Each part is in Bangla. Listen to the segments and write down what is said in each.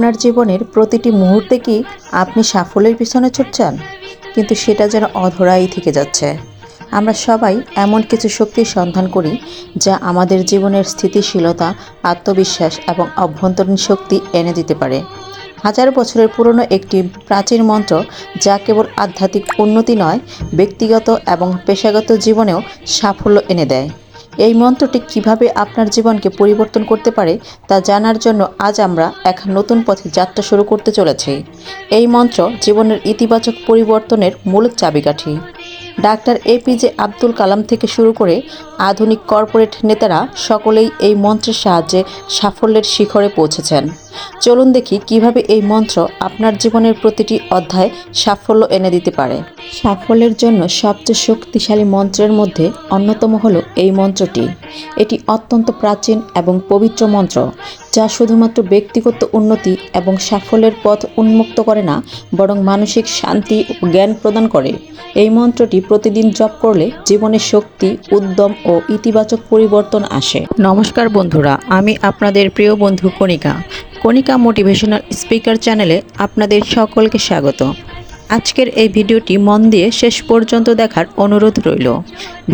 আপনার জীবনের প্রতিটি মুহূর্তে কি আপনি সাফল্যের পিছনে ছুটছেন, কিন্তু সেটা যেন অধরাই থেকে যাচ্ছে। আমরা সবাই এমন কিছু শক্তির সন্ধান করি যা আমাদের জীবনের স্থিতিশীলতা, আত্মবিশ্বাস এবং অভ্যন্তরীণ শক্তি এনে দিতে পারে। হাজার বছরের পুরনো একটি প্রাচীন মন্ত্র যা কেবল আধ্যাত্মিক উন্নতি নয়, ব্যক্তিগত এবং পেশাগত জীবনেও সাফল্য এনে দেয়। এই মন্ত্রটি কিভাবে আপনার জীবনকে পরিবর্তন করতে পারে তা জানার জন্য আজ আমরা এক নতুন পথে যাত্রা শুরু করতে চলেছি। এই মন্ত্র জীবনের ইতিবাচক পরিবর্তনের মূল চাবিকাঠি। ডাক্তার এপিজে আব্দুল কালাম থেকে শুরু করে আধুনিক কর্পোরেট নেতারা সকলেই এই মন্ত্রের সাহায্যে সাফল্যের শিখরে পৌঁছেছেন। চলুন দেখি কিভাবে এই মন্ত্র আপনার জীবনের প্রতিটি অধ্যায়ে সাফল্য এনে দিতে পারে। সাফল্যের জন্য সবচেয়ে শক্তিশালী মন্ত্রের মধ্যে অন্যতম হলো এই মন্ত্রটি। এটি অত্যন্ত প্রাচীন এবং পবিত্র মন্ত্র, যা শুধুমাত্র ব্যক্তিগত উন্নতি এবং সাফল্যের পথ উন্মুক্ত করে না, বরং মানসিক শান্তি ও জ্ঞান প্রদান করে। এই মন্ত্রটি প্রতিদিন জপ করলে জীবনে শক্তি, উদ্যম ও ইতিবাচক পরিবর্তন আসে। নমস্কার বন্ধুরা, আমি আপনাদের প্রিয় বন্ধু কণিকা মোটিভেশনাল স্পিকার চ্যানেলে আপনাদের সকলকে স্বাগত। আজকের এই ভিডিওটি মন দিয়ে শেষ পর্যন্ত দেখার অনুরোধ রইল।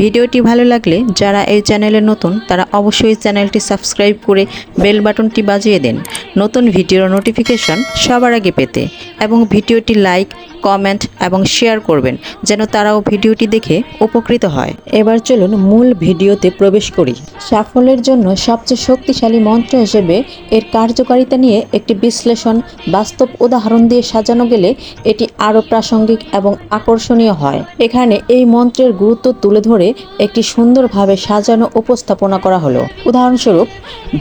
ভিডিওটি ভালো লাগলে যারা এই চ্যানেলে নতুন তারা অবশ্যই চ্যানেলটি সাবস্ক্রাইব করে বেল বাটনটি বাজিয়ে দেন নতুন ভিডিওর নোটিফিকেশন সবার আগে পেতে, এবং ভিডিওটি লাইক, কমেন্ট এবং শেয়ার করবেন যেন তারাও ভিডিওটি দেখে উপকৃত হয়। এবার চলুন মূল ভিডিওতে প্রবেশ করি। সাফল্যের জন্য সবচেয়ে শক্তিশালী মন্ত্র হিসেবে এর কার্যকারিতা নিয়ে একটি বিশ্লেষণ বাস্তব উদাহরণ দিয়ে সাজানো গেলে এটি আরও প্রাসঙ্গিক এবং আকর্ষণীয় হয়। এখানে এই মন্ত্রের গুরুত্ব তুলে ধরে একটি সুন্দরভাবে সাজানো উপস্থাপনা করা হলো। উদাহরণস্বরূপ,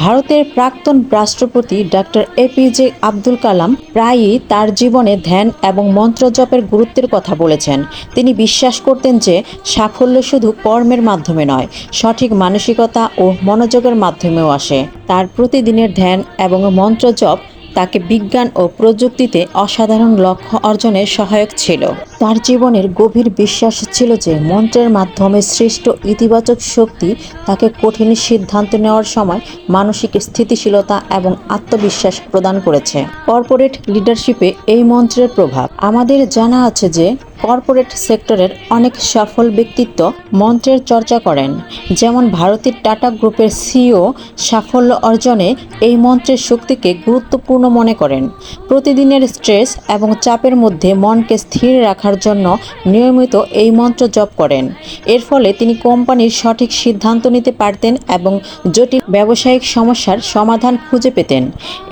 ভারতের প্রাক্তন রাষ্ট্রপতি ডাক্তার এপিজে আব্দুল কালাম প্রায়ই তার জীবনে ধ্যান এবং মন্ত্র জপের গুরুত্বের কথা বলেছেন। তিনি বিশ্বাস করতেন যে সাফল্য শুধু কর্মের মাধ্যমে নয়, সঠিক মানসিকতা ও মনোযোগের মাধ্যমেও আসে। তার প্রতিদিনের ধ্যান এবং মন্ত্র জপ তাকে বিজ্ঞান ও প্রযুক্তিতে অসাধারণ লক্ষ্য অর্জনে সহায়ক ছিল। তার জীবনের গভীর বিশ্বাস ছিল যে মন্ত্রের মাধ্যমে সৃষ্ট ইতিবাচক শক্তি তাকে কঠিন সিদ্ধান্ত নেওয়ার সময় মানসিক স্থিতিশীলতা এবং আত্মবিশ্বাস প্রদান করেছে। কর্পোরেট লিডারশিপে এই মন্ত্রের প্রভাব আমাদের জানা আছে যে কর্পোরেট সেক্টরের অনেক সফল ব্যক্তিত্ব মন্ত্রের চর্চা করেন। যেমন ভারতের টাটা গ্রুপের সিইও সাফল্য অর্জনে এই মন্ত্রের শক্তিকে গুরুত্বপূর্ণ মনে করেন। প্রতিদিনের স্ট্রেস এবং চাপের মধ্যে মনকে স্থির রাখার জন্য নিয়মিত এই মন্ত্র জপ করেন। এর ফলে তিনি কোম্পানির সঠিক সিদ্ধান্ত নিতে পারতেন এবং জটিল ব্যবসায়িক সমস্যার সমাধান খুঁজে পেতেন।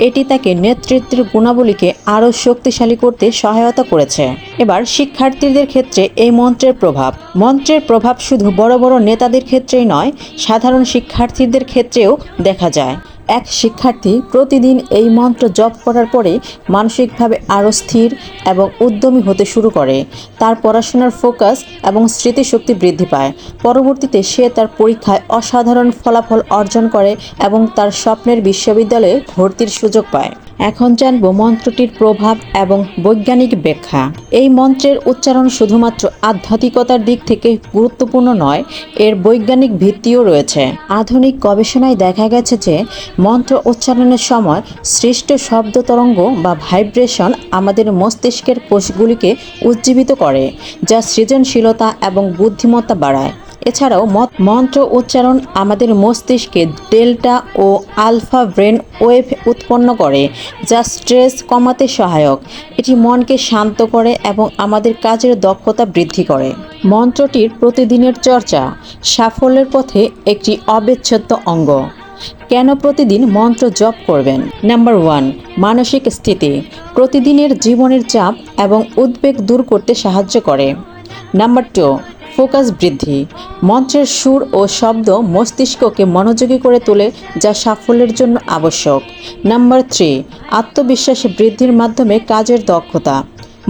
এটি তাকে নেতৃত্বের গুণাবলীকে আরও শক্তিশালী করতে সহায়তা করেছে। এবার শিক্ষার্থীদের ক্ষেত্রে এই মন্ত্রের প্রভাব শুধু বড় বড় নেতাদের ক্ষেত্রেই নয়, সাধারণ শিক্ষার্থীদের ক্ষেত্রেও দেখা যায়। এক শিক্ষার্থী প্রতিদিন এই মন্ত্র জপ করার পরে মানসিকভাবে আরও স্থির এবং উদ্যমী হতে শুরু করে। তার পড়াশোনার ফোকাস এবং স্মৃতিশক্তি বৃদ্ধি পায়। পরবর্তীতে সে তার পরীক্ষায় অসাধারণ ফলাফল অর্জন করে এবং তার স্বপ্নের বিশ্ববিদ্যালয়ে ভর্তির সুযোগ পায়। এখন জানব মন্ত্রটির প্রভাব এবং বৈজ্ঞানিক ব্যাখ্যা। এই মন্ত্রের উচ্চারণ শুধুমাত্র আধ্যাত্মিকতার দিক থেকে গুরুত্বপূর্ণ নয়, এর বৈজ্ঞানিক ভিত্তিও রয়েছে। আধুনিক গবেষণায় দেখা গেছে যে মন্ত্র উচ্চারণের সময় সৃষ্ট শব্দ তরঙ্গ বা ভাইব্রেশন আমাদের মস্তিষ্কের কোষগুলিকে উজ্জীবিত করে, যা সৃজনশীলতা এবং বুদ্ধিমত্তা বাড়ায়। এছাড়াও মন্ত্র উচ্চারণ আমাদের মস্তিষ্কে ডেল্টা ও আলফা ব্রেন ওয়েভ উৎপন্ন করে, যা স্ট্রেস কমাতে সহায়ক। এটি মনকে শান্ত করে এবং আমাদের কাজের দক্ষতা বৃদ্ধি করে। মন্ত্রটির প্রতিদিনের চর্চা সাফল্যের পথে একটি অবিচ্ছেদ্য অঙ্গ। কেন প্রতিদিন মন্ত্র জপ করবেন? নাম্বার 1, মানসিক স্থিতি। প্রতিদিনের জীবনের চাপ এবং উদ্বেগ দূর করতে সাহায্য করে। নাম্বার 2, ফোকাস বৃদ্ধি। মন্ত্রের সুর ও শব্দ মস্তিষ্ককে মনোযোগী করে তোলে, যা সাফল্যের জন্য আবশ্যক। নাম্বার 3, আত্মবিশ্বাস বৃদ্ধির মাধ্যমে কাজের দক্ষতা।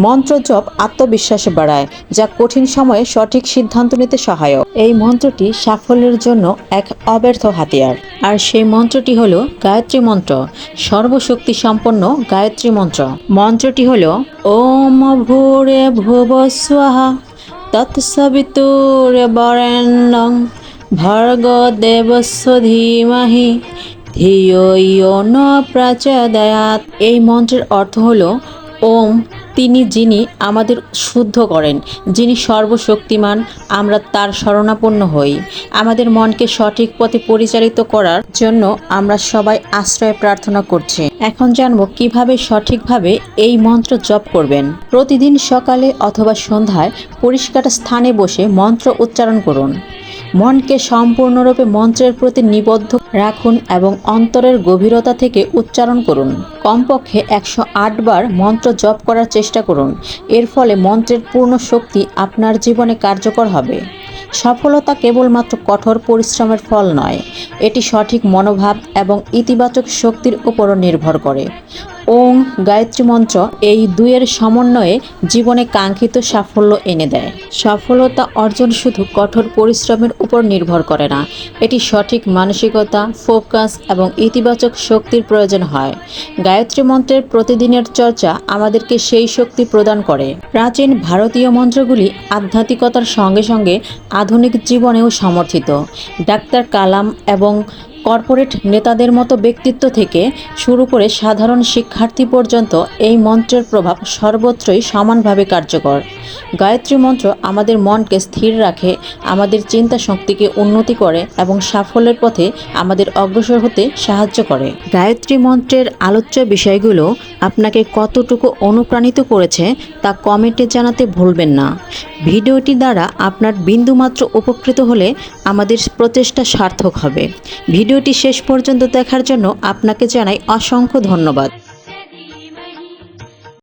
মন্ত্র জপ আত্মবিশ্বাস বাড়ায়, যা কঠিন সময়ে সঠিক সিদ্ধান্ত নিতে সহায়ক। এই মন্ত্রটি সাফল্যের জন্য এক অব্যর্থ হাতিয়ার। আর সেই মন্ত্রটি হলো গায়ত্রী মন্ত্র, সর্বশক্তি সম্পন্ন গায়ত্রী মন্ত্র। মন্ত্রটি হলো ওম ভূরে ভুব স্বাহা তৎসবিতুর্বরেণ্যং ভর্গো দেবস্য ধীমহি ধিয়ো ইয়ো ন প্রচোদয়াৎ। এই মন্ত্রের অর্থ হলো ওম, তিনি যিনি আমাদের শুদ্ধ করেন, যিনি সর্বশক্তিমান, আমরা তার শরণাপন্ন হই। আমাদের মনকে সঠিক পথে পরিচালিত করার জন্য আমরা সবাই আশ্রয় প্রার্থনা করছি। এখন জানবো কিভাবে সঠিকভাবে এই মন্ত্র জপ করবেন। প্রতিদিন সকালে অথবা সন্ধ্যায় পরিষ্কার স্থানে বসে মন্ত্র উচ্চারণ করুন। মনকে সম্পূর্ণরূপে মন্ত্রের প্রতি নিবদ্ধ রাখুন এবং অন্তরের গভীরতা থেকে উচ্চারণ করুন। কমপক্ষে 108 বার মন্ত্র জপ করার চেষ্টা করুন। এর ফলে মন্ত্রের পূর্ণ শক্তি আপনার জীবনে কার্যকর হবে। সফলতা কেবলমাত্র কঠোর পরিশ্রমের ফল নয়, এটি সঠিক মনোভাব এবং ইতিবাচক শক্তির উপরও নির্ভর করে। ওং গায়ত্রী মন্ত্র এই দুইয়ের সমন্বয়ে জীবনে কাঙ্ক্ষিত সাফল্য এনে দেয়। সফলতা অর্জন শুধু কঠোর পরিশ্রমের উপর নির্ভর করে না, এটি সঠিক মানসিকতা, ফোকাস এবং ইতিবাচক শক্তির প্রয়োজন হয়। গায়ত্রী মন্ত্রের প্রতিদিনের চর্চা আমাদেরকে সেই শক্তি প্রদান করে। প্রাচীন ভারতীয় মন্ত্রগুলি আধ্যাত্মিকতার সঙ্গে সঙ্গে আধুনিক জীবনেও সমর্থিত। ডাক্তার কালাম এবং কর্পোরেট নেতাদের মতো ব্যক্তিত্ব থেকে শুরু করে সাধারণ শিক্ষার্থী পর্যন্ত এই মন্ত্রের প্রভাব সর্বত্রই সমানভাবে কার্যকর। গায়ত্রী মন্ত্র আমাদের মনকে স্থির রাখে, আমাদের চিন্তা শক্তিকে উন্নতি করে এবং সাফল্যের পথে আমাদের অগ্রসর হতে সাহায্য করে। গায়ত্রী মন্ত্রের আলোচ্য বিষয়গুলো আপনাকে কতটুকু অনুপ্রাণিত করেছে তা কমেন্টে জানাতে ভুলবেন না। ভিডিওটি দ্বারা আপনার বিন্দুমাত্র উপকৃত হলে আমাদের প্রচেষ্টা সার্থক হবে। ভিডিওটি শেষ পর্যন্ত দেখার জন্য আপনাকে জানাই অসংখ্য ধন্যবাদ।